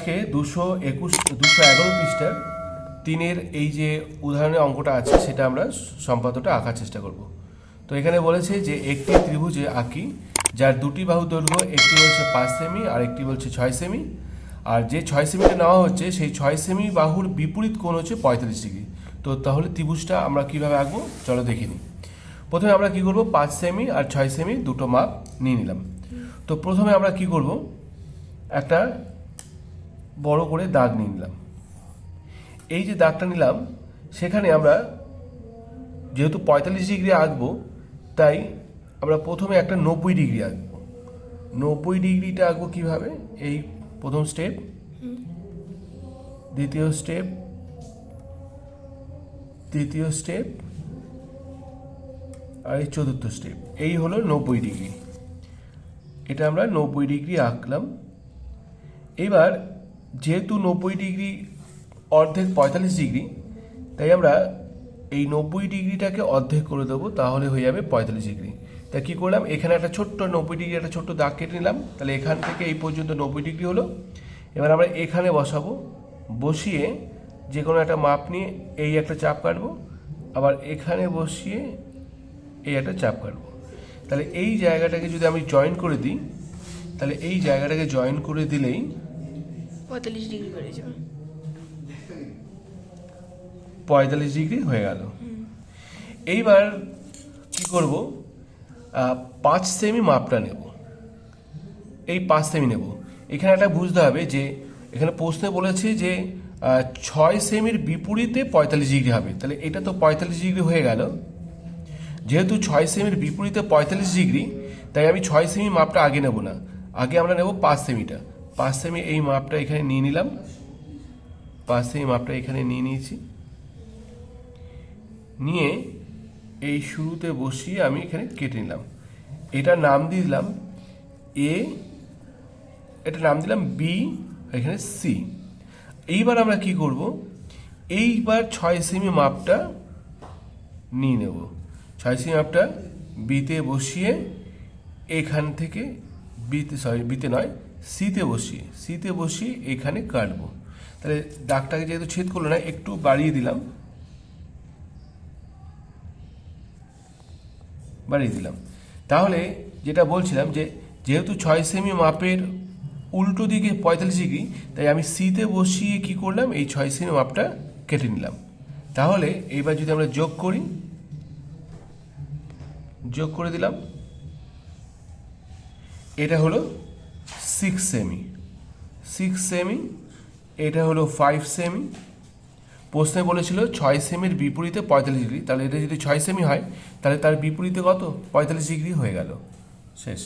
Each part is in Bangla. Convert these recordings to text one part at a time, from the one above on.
আজকে 211 পৃষ্ঠার 3-এর এই যে উদাহরণের অঙ্কটা আছে সেটা আমরা সম্পাদ্যটা আঁকার চেষ্টা করব। তো এখানে বলেছে যে একটি ত্রিভুজে আঁকি যার দুটি বাহু দৈর্ঘ্য, একটি বলছে 5 সেমি আর একটি বলছে 6 সেমি, আর যে 6 সেমিটা নেওয়া হচ্ছে সেই 6 সেমি বাহুর বিপরীত কোণ হচ্ছে 45 ডিগ্রি। তো তাহলে ত্রিভুজটা আমরা কিভাবে আঁকবো চলো দেখে নিই। প্রথমে আমরা কি করব, 5 সেমি আর 6 সেমি দুটো মাপ নিয়ে নিলাম। তো প্রথমে আমরা কি করব, একটা বড় করে দাগ নিয়ে নিলাম। এই যে দাগটা নিলাম সেখানে আমরা যেহেতু 45 ডিগ্রি আঁকবো তাই আমরা প্রথমে একটা 90 ডিগ্রি আঁকবো। 90 ডিগ্রিটা আঁকবো কীভাবে, এই প্রথম স্টেপ, দ্বিতীয় স্টেপ, তৃতীয় স্টেপ আর এই চতুর্থ স্টেপ, এই হলো 90 ডিগ্রি। এটা আমরা 90 ডিগ্রি আঁকলাম। এবার যেহেতু 90 ডিগ্রি অর্ধেক 45 ডিগ্রি, তাই আমরা এই 90 ডিগ্রিটাকে অর্ধেক করে দেবো, তাহলে হয়ে যাবে 45 ডিগ্রি। তাই কী করলাম, এখানে একটা ছোট্ট 90 ডিগ্রি একটা ছোট্ট দাগ কেটে নিলাম। তাহলে এখান থেকে এই পর্যন্ত 90 ডিগ্রি হলো। এবার আমরা এখানে বসাবো, বসিয়ে যে কোনো একটা মাপ নিয়ে এই একটা চাপ কাটবো, আবার এখানে বসিয়ে এই একটা চাপ কাটবো। তাহলে এই জায়গাটাকে যদি আমি জয়েন করে দিই, তাহলে এই জায়গাটাকে জয়েন করে দিলেই 45 ডিগ্রি করে যাবে, 45 ডিগ্রি হয়ে গেল। এইবার কি করব, 5 সেমি মাপটা নেব, এই 5 সেমি নেব। এখানে একটা বুঝতে হবে যে এখানে প্রশ্নে বলেছে যে 6 সেমির বিপরীতে 45 ডিগ্রি হবে, তাহলে এটা তো 45 ডিগ্রি হয়ে গেল। যেহেতু 6 সেমির বিপরীতে 45 ডিগ্রি, তাই আমি 6 সেমি মাপটা আগে নেব না, আগে আমরা নেব 5 সেমিটা। 5 সেমি এই মাপটা এখানে নিয়ে নিলাম, 5 সেমি মাপটা এখানে নিয়ে নিয়েছি। নিয়ে এই শুরুতে বসিয়ে আমি এখানে কেটে নিলাম। এটার নাম দিলাম এ, এটা নাম দিলাম বি, এখানে সি। এইবার আমরা কি করব, এইবার 6 সেমি মাপটা নিয়ে নেব। 6 সেমি মাপটা বিতে বসিয়ে এখান থেকে বিতে নয় সিতে বসিয়ে এখানে কাটবো। তাহলে দাগটাকে যেহেতু ছেদ করলো না, একটু বাড়িয়ে দিলাম, তাহলে যেটা বলছিলাম যে যেহেতু 6 সেমি মাপের উল্টো দিকে 45 ডিগ্রি, তাই আমি সিতে বসিয়ে কি করলাম, এই 6 সেমি মাপটা কেটে নিলাম। তাহলে এইবার যদি আমরা যোগ করে দিলাম, এটা হলো 6 সেমি, এটা হলো 5 সেমি। প্রশ্নে বলেছিল 6 সেমির বিপরীতে 45 ডিগ্রি, তাহলে এটা যদি 6 সেমি হয় তাহলে তার বিপরীতে কত, 45 ডিগ্রি হয়ে গেল, শেষ।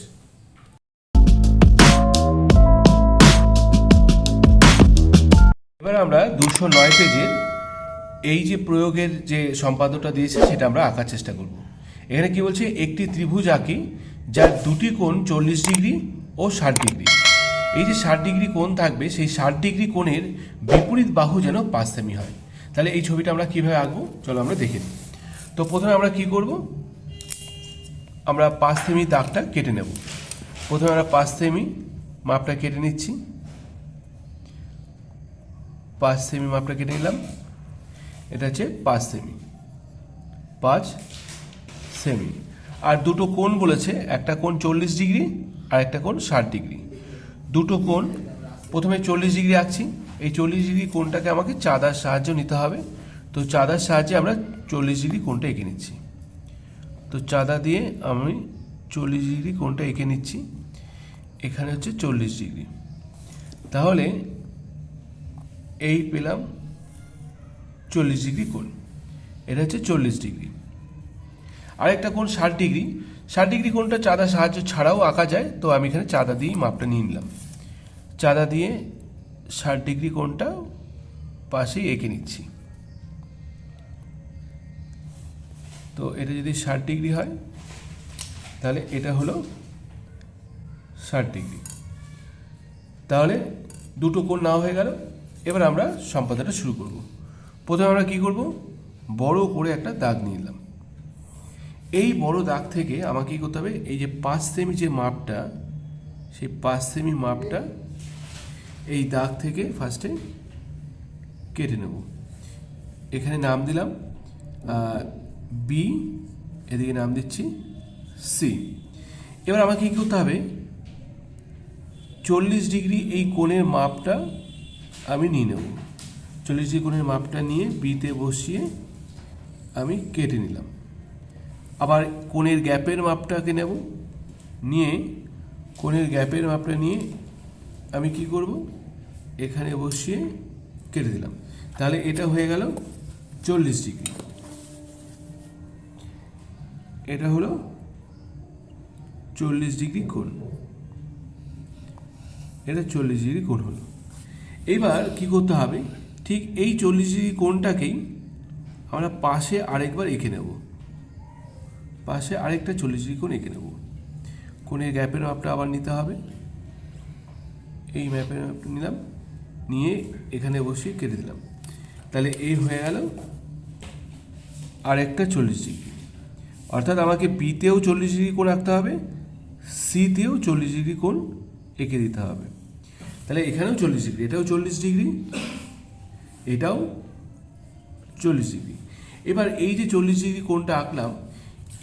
এবার আমরা 209 পেজের এই যে প্রয়োগের যে সম্পাদ্যটা দিয়েছে সেটা আমরা আঁকার চেষ্টা করব। এখানে কি বলছে, একটি ত্রিভুজ আঁকি যার দুটি কোণ 40 ডিগ্রি ও 60 ডিগ্রি। এই যে 60 ডিগ্রি কোণ থাকবে, সেই 60 ডিগ্রি কোণের বিপরীত বাহু যেন 5 সেমি হয়। তাহলে এই ছবিটা আমরা কিভাবে আঁকবো চলো আমরা দেখে নিই। তো প্রথমে আমরা কি করব, আমরা 5 সেমি দাগটা কেটে নেব। প্রথমে আমরা 5 সেমি মাপটা কেটে নিচ্ছি, 5 সেমি মাপটা কেটে নিলাম। এটা হচ্ছে 5 সেমি। আর দুটো কোণ বলেছে, একটা কোণ 40 ডিগ্রি আর একটা কোণ 60 ডিগ্রি। দুটো কোণ, প্রথমে 40 ডিগ্রি আঁকছি। এই 40 ডিগ্রি কোণটাকে আমাকে চাঁদার সাহায্য নিতে হবে। তো চাঁদার সাহায্যে আমরা 40 ডিগ্রি কোণটা এঁকে নিচ্ছি। তো চাঁদা দিয়ে আমি 40 ডিগ্রি কোণটা এঁকে নিচ্ছি। এখানে হচ্ছে 40 ডিগ্রি, তাহলে এই পেলাম 40 ডিগ্রি কোণ, এটা হচ্ছে 40 ডিগ্রি। আরেকটা কোণ 60 ডিগ্রি। 60 ডিগ্রি কোণটা চাঁদার সাহায্য ছাড়াও আঁকা যায়, তো আমি এখানে চাঁদা দিয়েই মাপটা নিয়ে নিলাম। চাঁদা দিয়ে 60 ডিগ্রি কোণটা পাশেই এঁকে নিচ্ছি। তো এটা যদি 60 ডিগ্রি হয় তাহলে এটা হলো 60 ডিগ্রি। তাহলে দুটো কোণ নেওয়া হয়ে গেল। এবার আমরা সম্পাদনটা শুরু করব। প্রথমে আমরা কি করব, বড় করে একটা দাগ নিয়ে নিলাম। এই বড় দাগ থেকে আমাকে কী করতে হবে, এই যে 5 সেমি যে মাপটা, সেই 5 সেমি মাপটা এই দাগ থেকে ফার্স্টে কেটে নেব। এখানে নাম দিলাম বি, এদিকে নাম দিচ্ছি সি। এবার আমাকে কী করতে হবে, 40 ডিগ্রি এই কোণের মাপটা আমি নিয়ে নেব। 40 ডিগ্রি কোণের মাপটা নিয়ে বিতে বসিয়ে আমি কেটে নিলাম। আবার কোণের গ্যাপের মাপটাকে নেব, নিয়ে কোণের গ্যাপের মাপটা নিয়ে আমি কি করব, এখানে বসিয়ে কেটে দিলাম। তাহলে এটা হয়ে গেল 40 ডিগ্রি। এটা হলো 40 ডিগ্রি কোণ, এটা 40 ডিগ্রি কোণ হলো। এবার কি করতে হবে, ঠিক এই 40 ডিগ্রি কোণটাকেই আমরা পাশে আরেকবার এঁকে নেব, পাশে আরেকটা 40 ডিগ্রি কোণ এঁকে নেব। কোণের গ্যাপের মাপটা আবার নিতে হবে, এই ম্যাপের মাপটা নিলাম, নিয়ে এখানে বসিয়ে কেটে দিলাম। তাহলে এই হয়ে গেল আরেকটা 40 ডিগ্রি। অর্থাৎ আমাকে বিতেও 40 ডিগ্রি কোণ আঁকতে হবে, সিতেও 40 ডিগ্রি কোণ এঁকে দিতে হবে। তাহলে এখানেও 40 ডিগ্রি, এটাও 40 ডিগ্রি, এটাও 40 ডিগ্রি। এবার এই যে 40 ডিগ্রি কোণটা আঁকলাম,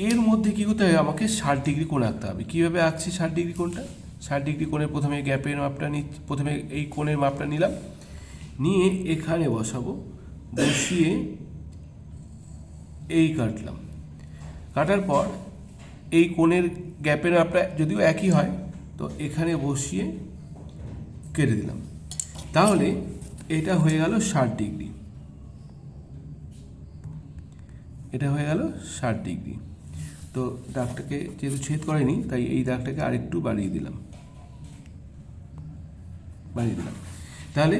এর মধ্যে কী করতে হবে, আমাকে 60 ডিগ্রি কোণ আঁকতে হবে। কীভাবে আঁকছি 60 ডিগ্রি কোণটা, 60 ডিগ্রি কোণে প্রথমে গ্যাপের মাপটা প্রথমে এই কোণের মাপটা নিলাম, নিয়ে এখানে বসাবো, বসিয়ে এই কাটলাম। কাটার পর এই কোণের গ্যাপের মাপটা যদিও একই হয়, তো এখানে বসিয়ে কেটে দিলাম। তাহলে এটা হয়ে গেল 60 ডিগ্রি, এটা হয়ে গেল 60 ডিগ্রি। তো দাগটাকে যেহেতু ছেদ করেনি, তাই এই দাগটাকে আরেকটু বাড়িয়ে দিলাম। তাহলে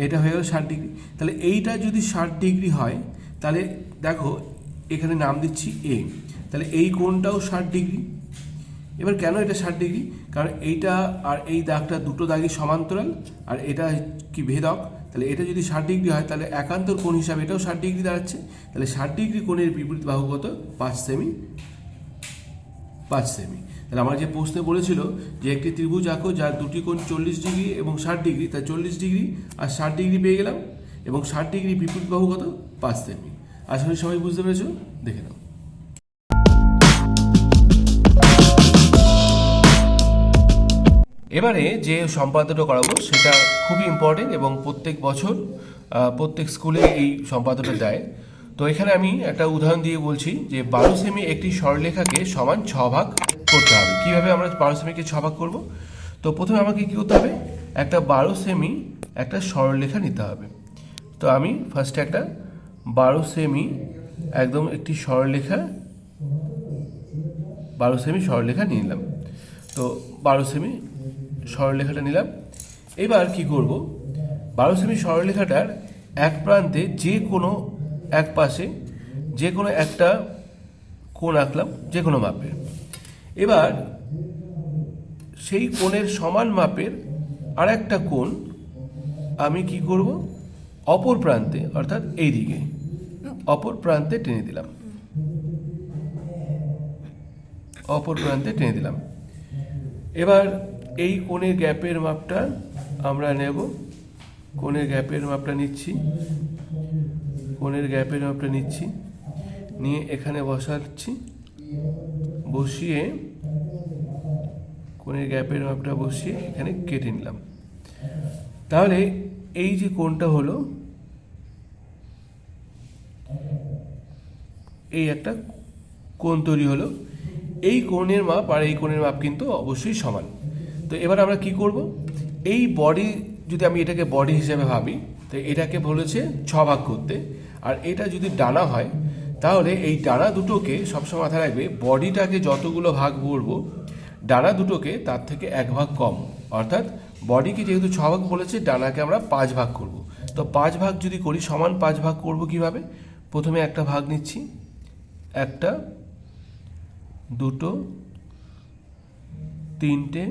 এটা হয়ে গেল 60 ডিগ্রি। তাহলে এইটা যদি 60 ডিগ্রি হয়, তাহলে দেখো এখানে নাম দিচ্ছি এ, তাহলে এই কোণটাও 60 ডিগ্রি। এবার কেন এটা 60 ডিগ্রি, কারণ এইটা আর এই দাগটা দুটো দাগই সমান্তরাল, আর এটা কি ভেদক। তাহলে এটা যদি 60 ডিগ্রি হয়, তাহলে একান্তর কোণ হিসাবে এটাও 60 ডিগ্রি দাঁড়াচ্ছে। তাহলে 60 ডিগ্রি কোণের বিপরীত বাহু কত, 5 সেমি। 5 সেমি। তাহলে আমার যে প্রশ্নে বলেছিল যে একটি ত্রিভুজ আঁকো যার দুটি কোণ 40 ডিগ্রি এবং 60 ডিগ্রি, তাই 40 ডিগ্রি আর 60 ডিগ্রি পেয়ে গেলাম, এবং 60 ডিগ্রি বিপরীত বাহু কত, 5 সেমি। আশা করি সবাই বুঝতে পেরেছো, দেখে নাও। এবারে যে সম্পাদ্যটা করাবো সেটা খুবই ইম্পর্টেন্ট, এবং প্রত্যেক বছর প্রত্যেক স্কুলে এই সম্পাদ্যটা দেয়। তো এখানে আমি একটা উদাহরণ দিয়ে বলছি যে 12 সেমি একটি সরলরেখাকে সমান 6 ভাগ করতে হবে। কীভাবে আমরা 12 সেমিকে 6 ভাগ করব, তো প্রথমে আমাকে কী করতে হবে, একটা 12 সেমি একটা সরলরেখা নিতে হবে। তো আমি ফার্স্টে একটা 12 সেমি একদম একটি সরলরেখা, 12 সেমি সরলরেখা নিয়ে নিলাম। তো 12 সেমি সরলরেখাটা নিলাম। এবার কি করব, 12 সেমি সরলরেখাটার এক প্রান্তে যে কোনো এক পাশে যে কোনো একটা কোণ আঁকলাম, যে কোনো মাপের। এবার সেই কোণের সমান মাপের আর একটা কোণ আমি কি করব, অপর প্রান্তে অর্থাৎ এই দিকে অপর প্রান্তে টেনে দিলাম, অপর প্রান্তে টেনে দিলাম। এবার এই কোণের গ্যাপের মাপটা আমরা নেব, কোণের গ্যাপের মাপটা নিচ্ছি, কোণের গ্যাপের মাপটা নিচ্ছি, নিয়ে এখানে বসাচ্ছি, বসিয়ে কোণের গ্যাপের মাপটা বসিয়ে এখানে কেটে নিলাম। তাহলে এই যে কোণটা হলো, এই একটা কোণ তৈরি হলো। এই কোণের মাপ আর এই কোণের মাপ কিন্তু অবশ্যই সমান। তো এবার আমরা কি করব, এই বডি, যদি আমি এটাকে বডি হিসেবে ভাবি, তো এটাকে বলেছে 6 ভাগ করতে। আর এটা যদি ডানা হয়, তাহলে এই ডানা দুটোকে সবসময় মাথায় রাখবে, বডিটাকে যতগুলো ভাগ করব, ডানা দুটোকে তার থেকে 1 ভাগ কম। অর্থাৎ বডিকে যেহেতু 6 ভাগ বলেছে, ডানাকে আমরা 5 ভাগ করব। তো 5 ভাগ যদি করি, সমান 5 ভাগ করব কিভাবে, প্রথমে একটা ভাগ নিচ্ছি, একটা, দুটো, তিনটে,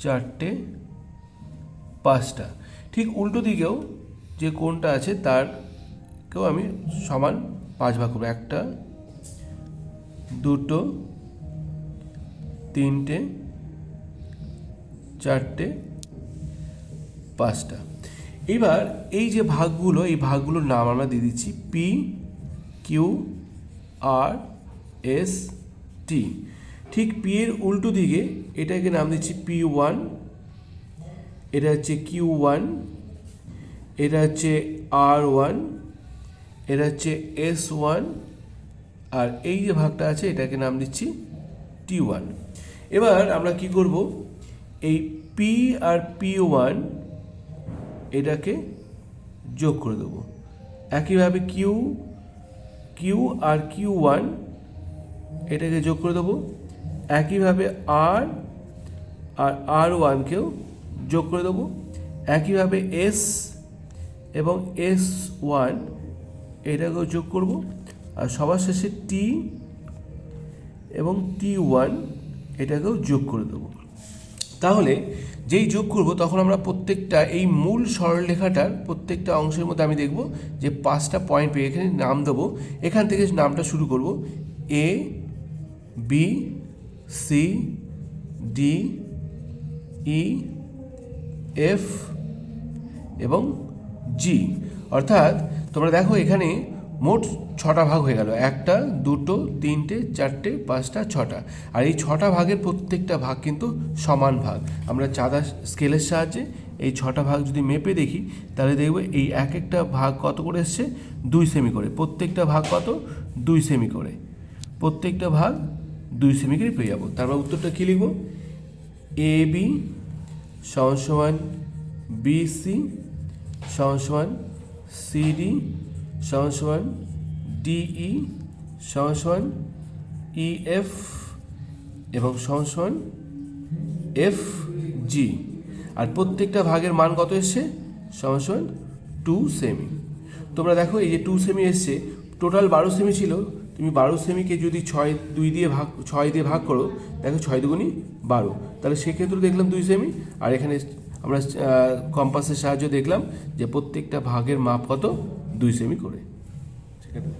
চারটে, পাঁচটা। ঠিক উল্টো দিকেও যে কোণটা আছে তারকেও আমি সমান 5 ভাগ করবো, একটা, দুটো, তিনটে, চারটে, 5টা। এবার এই যে ভাগগুলো, এই ভাগগুলোর নাম আমরা দিয়ে দিচ্ছি P Q R S T. ঠিক পি এর উল্টো দিকে এটাকে নাম দিচ্ছি P1, এটা হচ্ছে Q1, এটা হচ্ছে R1, এটা হচ্ছে S1, আর এই যে ভাগটা আছে এটাকে নাম দিচ্ছি T1। এবার আমরা কি করব, এই P আর P1 এটাকে যোগ করে দেবো। একইভাবে কিউ আর Q1 এটাকে যোগ করে দেবো। একইভাবে আর R1কেও যোগ করে দেবো। একইভাবে S এবং S1 এটাকেও যোগ করব। আর সবার শেষে T এবং T1 এটাকেও যোগ করে দেবো। তাহলে যেই যোগ করব তখন আমরা প্রত্যেকটা এই মূল সরলরেখাটার প্রত্যেকটা অংশের মধ্যে আমি দেখব যে 5টা পয়েন্ট পেয়ে এখানে নাম দেবো। এখান থেকে নামটা শুরু করব, A B C D E F এবং G। অর্থাৎ তোমরা দেখো এখানে মোট 6টা ভাগ হয়ে গেল, 1টা 2টো 3টে 4টে 5টা 6টা। আর এই 6টা ভাগের প্রত্যেকটা ভাগ কিন্তু সমান ভাগ। আমরা চাঁদা স্কেলের সাহায্যে এই 6টা ভাগ যদি মেপে দেখি তাহলে দেখব এই এক একটা ভাগ কত করে এসছে, 2 সেমি করে। প্রত্যেকটা ভাগ কত, 2 সেমি করে। প্রত্যেকটা ভাগ 2 সেমি করে পেয়ে যাবো। তারপর উত্তরটা কী লিখব, এ বি সমান BC সমান CD সমান DE সমান EF এবং সমান FG। আর প্রত্যেকটা ভাগের মান কত এসছে, সমান 2 সেমি। তোমরা দেখো এই যে 2 সেমি এসছে, টোটাল 12 সেমি ছিল। তুমি 12 সেমিকে যদি 6 দিয়ে ভাগ করো, দেখো 6 দুগুণি 12, তাহলে সেক্ষেত্রে দেখলাম 2 সেমি। আর এখানে আমরা কম্পাসের সাহায্যে দেখলাম যে প্রত্যেকটা ভাগের মাপ কত, 2 সেমি করে। ঠিক আছে।